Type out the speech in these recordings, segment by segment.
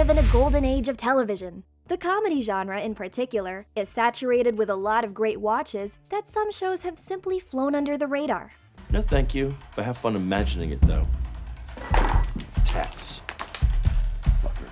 live in a golden age of television. The comedy genre, in particular, is saturated with a lot of great watches that some shows have simply flown under the radar. No thank you, but have fun imagining it though. Cats. Fucker.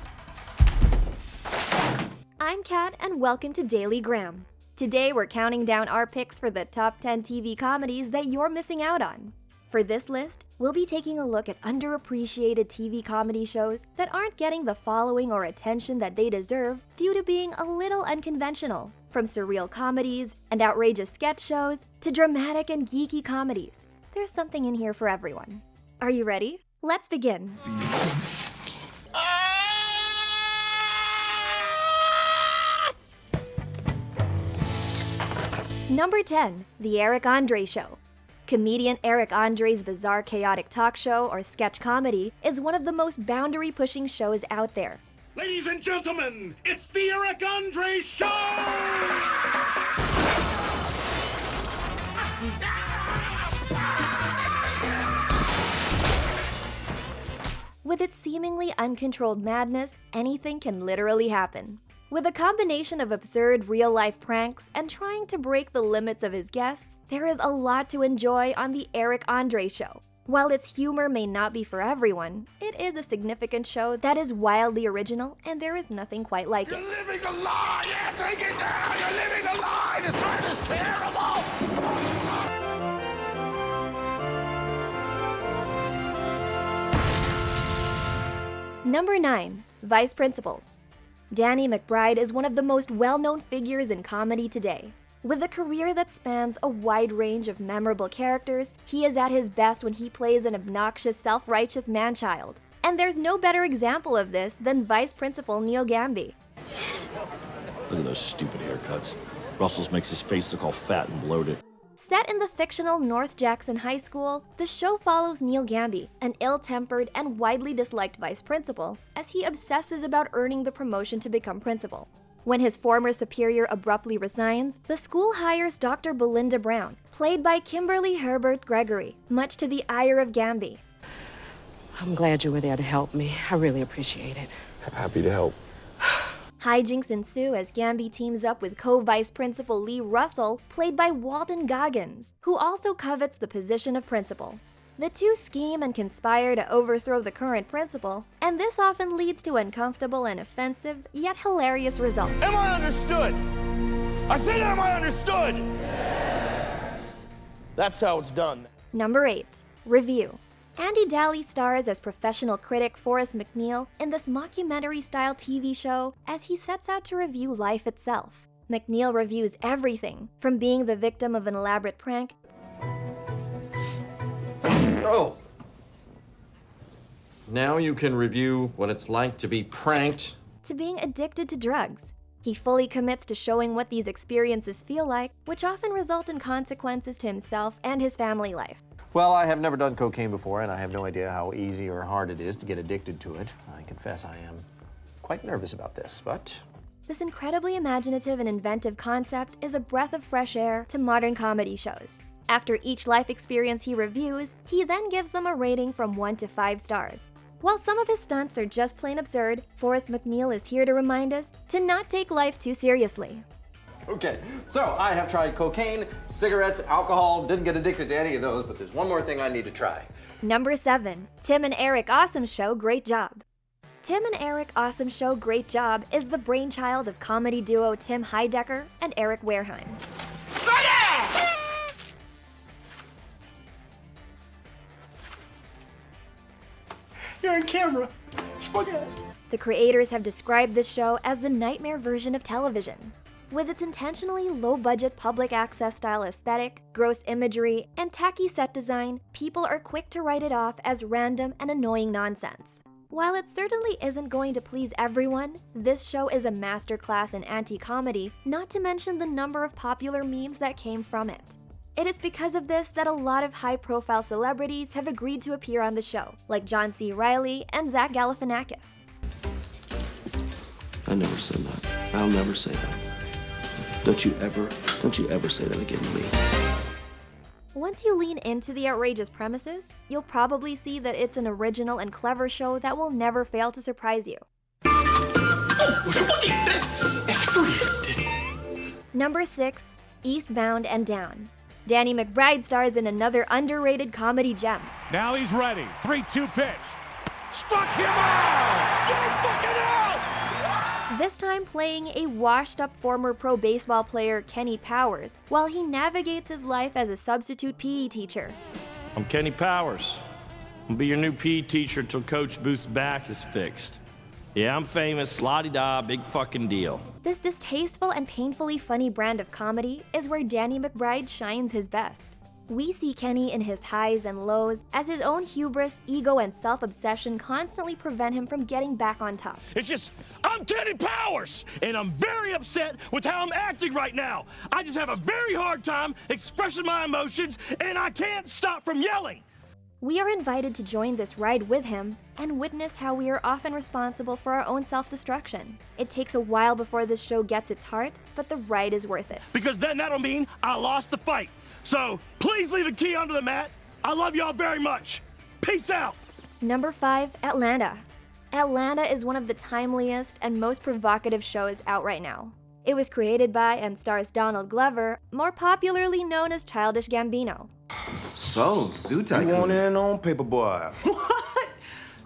I'm Kat, and welcome to Daily Gram. Today we're counting down our picks for the top 10 TV comedies that you're missing out on. For this list, we'll be taking a look at underappreciated TV comedy shows that aren't getting the following or attention that they deserve due to being a little unconventional. From surreal comedies and outrageous sketch shows to dramatic and geeky comedies, there's something in here for everyone. Are you ready? Let's begin. Number 10, The Eric Andre Show. Comedian Eric Andre's bizarre chaotic talk show or sketch comedy is one of the most boundary-pushing shows out there. Ladies and gentlemen, it's the Eric Andre Show! With its seemingly uncontrolled madness, anything can literally happen. With a combination of absurd real-life pranks and trying to break the limits of his guests, there is a lot to enjoy on The Eric Andre Show. While its humor may not be for everyone, it is a significant show that is wildly original, and there is nothing quite like it. You're living a lie! Yeah, take it down! You're living a lie! This heart is terrible! Number 9, Vice Principals. Danny McBride is one of the most well-known figures in comedy today. With a career that spans a wide range of memorable characters, he is at his best when he plays an obnoxious, self-righteous man-child. And there's no better example of this than Vice Principal Neil Gamby. Look at those stupid haircuts. Russell's makes his face look all fat and bloated. Set in the fictional North Jackson High School, the show follows Neil Gamby, an ill-tempered and widely disliked vice principal, as he obsesses about earning the promotion to become principal. When his former superior abruptly resigns, the school hires Dr. Belinda Brown, played by Kimberly Herbert Gregory, much to the ire of Gamby. I'm glad you were there to help me. I really appreciate it. Happy to help. Hijinks ensue as Gamby teams up with co-vice principal Lee Russell, played by Walton Goggins, who also covets the position of principal. The two scheme and conspire to overthrow the current principal, and this often leads to uncomfortable and offensive, yet hilarious results. Am I understood? I said, am I understood? That's how it's done. Number 8, Review. Andy Daly stars as professional critic Forrest McNeil in this mockumentary-style TV show as he sets out to review life itself. McNeil reviews everything, from being the victim of an elaborate prank Oh. Now you can review what it's like to be pranked. to being addicted to drugs. He fully commits to showing what these experiences feel like, which often result in consequences to himself and his family life. Well, I have never done cocaine before, and I have no idea how easy or hard it is to get addicted to it. I confess I am quite nervous about this, but... This incredibly imaginative and inventive concept is a breath of fresh air to modern comedy shows. After each life experience he reviews, he then gives them a rating from 1 to 5 stars. While some of his stunts are just plain absurd, Forrest McNeil is here to remind us to not take life too seriously. Okay, so I have tried cocaine, cigarettes, alcohol, didn't get addicted to any of those, but there's one more thing I need to try. Number 7, Tim and Eric Awesome Show Great Job. Tim and Eric Awesome Show Great Job is the brainchild of comedy duo Tim Heidecker and Eric Wareheim. You're on camera. The creators have described this show as the nightmare version of television. With its intentionally low-budget public access style aesthetic, gross imagery, and tacky set design, people are quick to write it off as random and annoying nonsense. While it certainly isn't going to please everyone, this show is a masterclass in anti-comedy, not to mention the number of popular memes that came from it. It is because of this that a lot of high-profile celebrities have agreed to appear on the show, like John C. Reilly and Zach Galifianakis. I never said that. I'll never say that. Don't you ever say that again to me. Once you lean into the outrageous premises, you'll probably see that it's an original and clever show that will never fail to surprise you. Number 6, Eastbound and Down. Danny McBride stars in another underrated comedy gem. Now he's ready. 3-2 pitch. Struck him out! Get fucking out! This time playing a washed-up former pro baseball player, Kenny Powers, while he navigates his life as a substitute PE teacher. I'm Kenny Powers. I'll be your new PE teacher till Coach Booth's back is fixed. Yeah, I'm famous, la-di-da, big fucking deal. This distasteful and painfully funny brand of comedy is where Danny McBride shines his best. We see Kenny in his highs and lows as his own hubris, ego, and self-obsession constantly prevent him from getting back on top. It's just, I'm Kenny Powers, and I'm very upset with how I'm acting right now. I just have a very hard time expressing my emotions, and I can't stop from yelling. We are invited to join this ride with him and witness how we are often responsible for our own self-destruction. It takes a while before this show gets its heart, but the ride is worth it. Because then that'll mean I lost the fight. So please leave a key under the mat. I love y'all very much. Peace out. Number 5, Atlanta. Atlanta is one of the timeliest and most provocative shows out right now. It was created by and stars Donald Glover, more popularly known as Childish Gambino. So, Zoo Tycoon. You want in on Paperboy? What?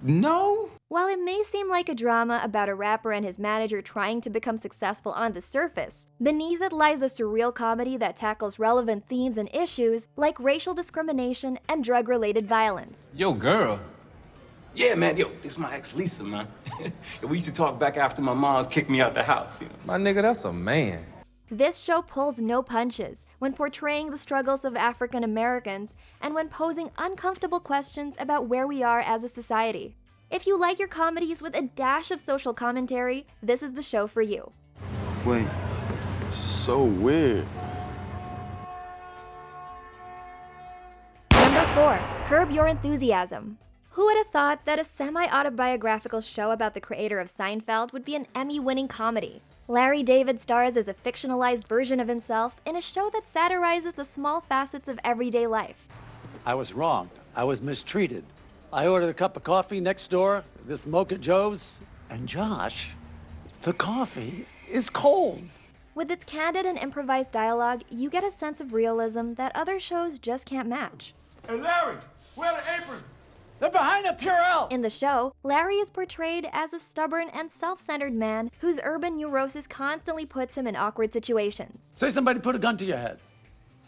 No? While it may seem like a drama about a rapper and his manager trying to become successful on the surface, beneath it lies a surreal comedy that tackles relevant themes and issues like racial discrimination and drug-related violence. Yo, girl. Yeah, man. Yo, this is my ex Lisa, man. We used to talk back after my mom's kicked me out the house, you know. My nigga, that's a man. This show pulls no punches when portraying the struggles of African Americans and when posing uncomfortable questions about where we are as a society. If you like your comedies with a dash of social commentary, this is the show for you. Wait, so weird. Number 4, Curb Your Enthusiasm. Who would have thought that a semi-autobiographical show about the creator of Seinfeld would be an Emmy-winning comedy? Larry David stars as a fictionalized version of himself in a show that satirizes the small facets of everyday life. I was wrong. I was mistreated. I ordered a cup of coffee next door, this Mocha Joe's, and Josh, the coffee is cold. With its candid and improvised dialogue, you get a sense of realism that other shows just can't match. Hey, Larry, where the apron? They're behind the Purell! In the show, Larry is portrayed as a stubborn and self-centered man whose urban neurosis constantly puts him in awkward situations. Say somebody put a gun to your head.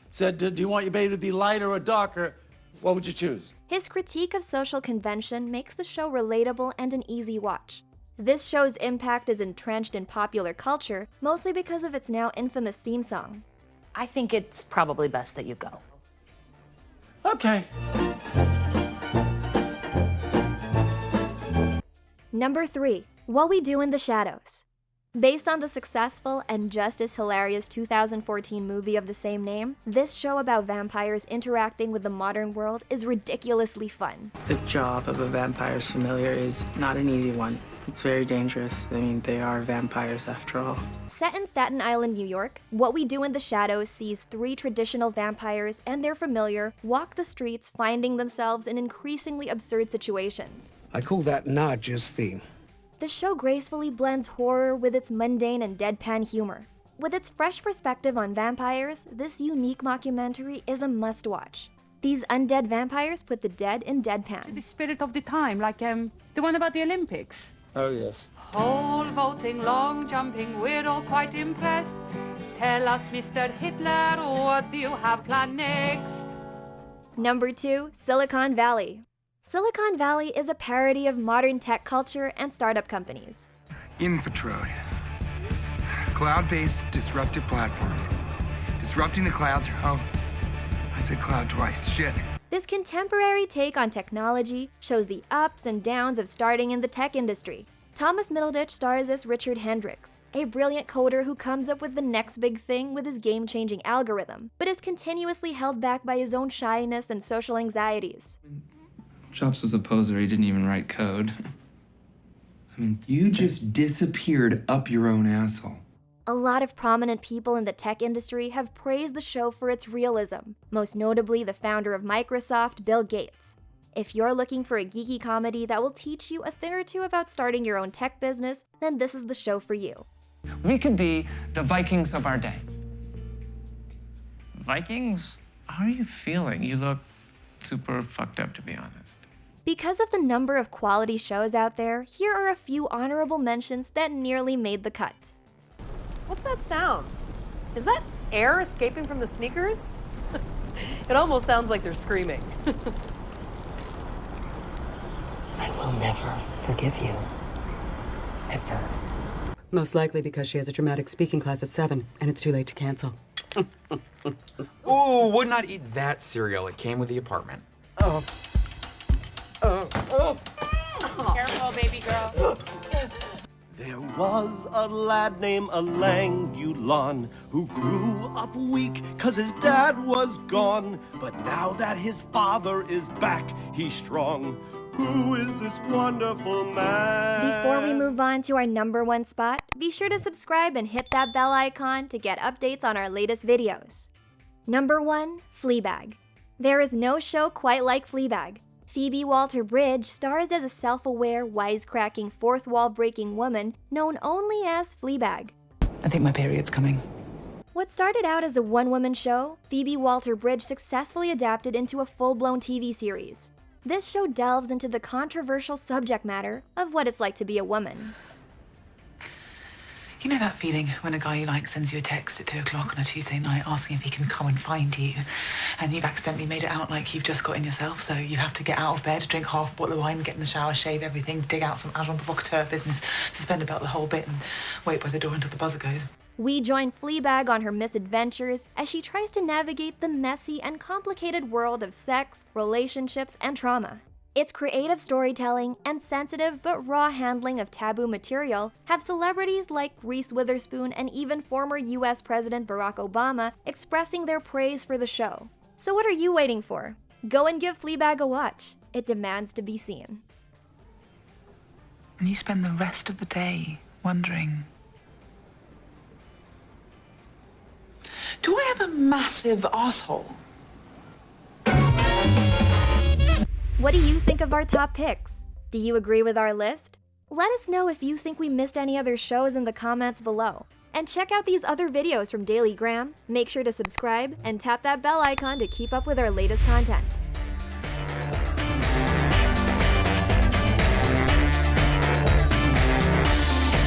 Said, do you want your baby to be lighter or darker? What would you choose? His critique of social convention makes the show relatable and an easy watch. This show's impact is entrenched in popular culture, mostly because of its now infamous theme song. I think it's probably best that you go. Okay. Number 3, What We Do in the Shadows. Based on the successful and just as hilarious 2014 movie of the same name, this show about vampires interacting with the modern world is ridiculously fun. The job of a vampire's familiar is not an easy one. It's very dangerous. I mean, they are vampires after all. Set in Staten Island, New York, What We Do in the Shadows sees 3 traditional vampires and their familiar walk the streets, finding themselves in increasingly absurd situations. I call that Nadja's theme. The show gracefully blends horror with its mundane and deadpan humor. With its fresh perspective on vampires, this unique mockumentary is a must-watch. These undead vampires put the dead in deadpan. The spirit of the time, like the one about the Olympics. Oh, yes. Pole vaulting, long jumping, we're all quite impressed. Tell us, Mr. Hitler, what do you have planned next? Number 2, Silicon Valley. Silicon Valley is a parody of modern tech culture and startup companies. Infotrode. Cloud-based disruptive platforms. Disrupting the cloud. Oh, I said cloud twice. Shit. This contemporary take on technology shows the ups and downs of starting in the tech industry. Thomas Middleditch stars as Richard Hendricks, a brilliant coder who comes up with the next big thing with his game-changing algorithm, but is continuously held back by his own shyness and social anxieties. Chops was a poser, he didn't even write code. I mean, you just disappeared up your own asshole. A lot of prominent people in the tech industry have praised the show for its realism, most notably the founder of Microsoft, Bill Gates. If you're looking for a geeky comedy that will teach you a thing or two about starting your own tech business, then this is the show for you. We could be the Vikings of our day. Vikings? How are you feeling? You look super fucked up, to be honest. Because of the number of quality shows out there, here are a few honorable mentions that nearly made the cut. What's that sound? Is that air escaping from the sneakers? It almost sounds like they're screaming. I will never forgive you. Ever. Most likely because she has a dramatic speaking class at 7, and it's too late to cancel. Ooh, would not eat that cereal. It came with the apartment. Oh. Careful, baby girl. There was a lad named Elangulon who grew up weak 'cause his dad was gone. But now that his father is back, he's strong. Who is this wonderful man? Before we move on to our #1 spot, be sure to subscribe and hit that bell icon to get updates on our latest videos. #1, Fleabag. There is no show quite like Fleabag. Phoebe Waller-Bridge stars as a self-aware, wisecracking, fourth-wall-breaking woman known only as Fleabag. I think my period's coming. What started out as a one-woman show, Phoebe Waller-Bridge successfully adapted into a full-blown TV series. This show delves into the controversial subject matter of what it's like to be a woman. You know that feeling when a guy you like sends you a text at 2 o'clock on a Tuesday night asking if he can come and find you, and you've accidentally made it out like you've just got in yourself, so you have to get out of bed, drink half a bottle of wine, get in the shower, shave everything, dig out some agent provocateur business, suspend about the whole bit, and wait by the door until the buzzer goes. We join Fleabag on her misadventures as she tries to navigate the messy and complicated world of sex, relationships, and trauma. Its creative storytelling and sensitive but raw handling of taboo material have celebrities like Reese Witherspoon and even former US President Barack Obama expressing their praise for the show. So what are you waiting for? Go and give Fleabag a watch. It demands to be seen. And you spend the rest of the day wondering, do I have a massive asshole? What do you think of our top picks? Do you agree with our list? Let us know if you think we missed any other shows in the comments below. And check out these other videos from Daily Gram. Make sure to subscribe and tap that bell icon to keep up with our latest content.